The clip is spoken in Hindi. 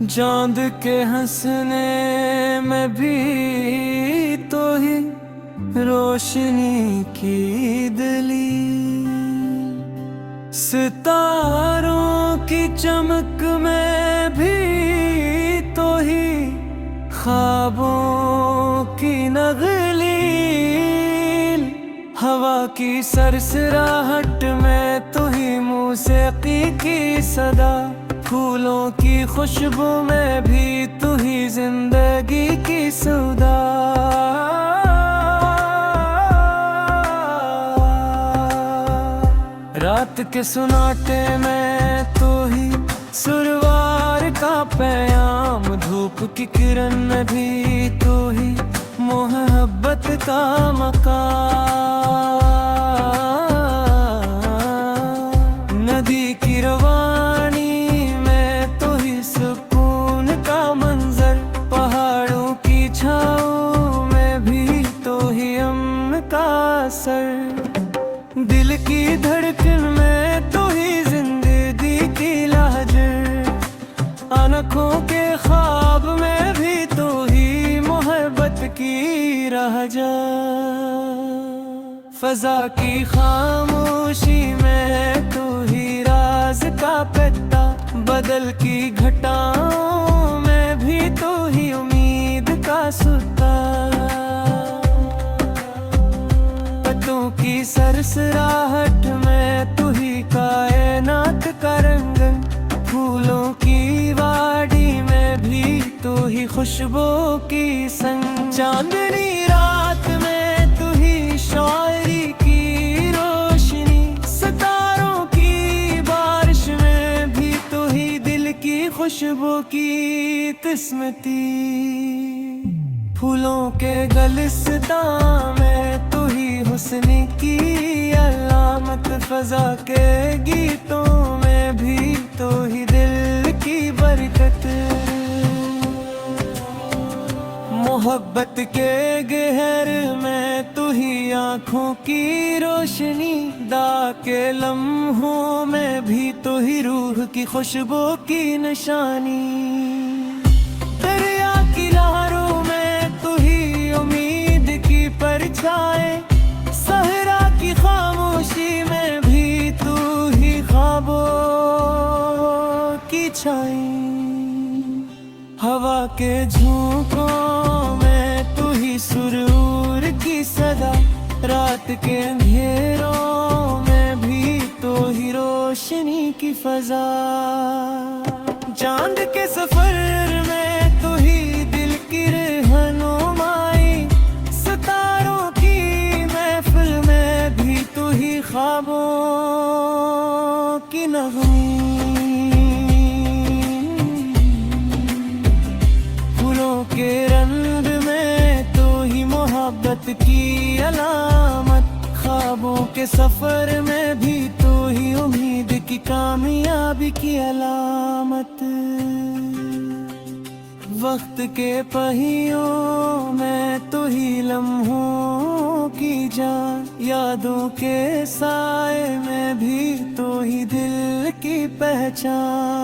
चांद के हंसने में भी तो ही रोशनी की दलील, सितारों की चमक में भी तो ही ख्वाबों की नगलील, हवा की सरसराहट में तो ही मौसीकी की सदा, फूलों की खुशबू में भी तू ही जिंदगी की सौदा। रात के सुनाटे में तू ही सुरवार का पैगाम, धूप की किरण में भी तू ही मोहब्बत का मकाम, नदी की रवानी सर, दिल की धड़कन में तो ही जिंदगी की लहजर, आँखों के ख्वाब में भी तो ही मोहब्बत की राहजा, फजा की खामोशी में तो ही राज का पत्ता, बदल की घटाओं में भी तो ही उम्मीद का सुता, की सरसराहट में तू ही कायनात का रंगन, फूलों की वाड़ी में भी तू ही खुशबू की संग, चांदनी रात में तू ही शायरी की रोशनी, सितारों की बारिश में भी तू ही दिल की खुशबू की किस्मती, फूलों के गुलिस्तां में तू ही हुस्न की अलामत, फजा के गीतों में भी तो ही दिल की बरकत, मोहब्बत के गहर में तू ही आँखों की रोशनी, दा के लम्हों में भी तो ही रूह की खुशबू की निशानी, दरिया की लहरों में तू ही उम्मीद की परछाई, सहरा की खामोशी में भी तू ही ख्वाबों की छाई, हवा के झोंकों में तू ही सुरूर की सदा, रात के अंधेरों में भी तो ही रोशनी की फजा, चांद के सफर में तू ही दिल की रहनुमाई, सितारों की महफिल में भी तू ही ख्वाबों की नगमी, फूलों के रंग में तो ही मोहब्बत की अलामत, ख्वाबों के सफर में भी तो ही उम्मीद की कामयाबी की अलामत, वक्त के पहियों में तो ही लम्हों की जान, यादों के साए में भी तो ही दिल की पहचान।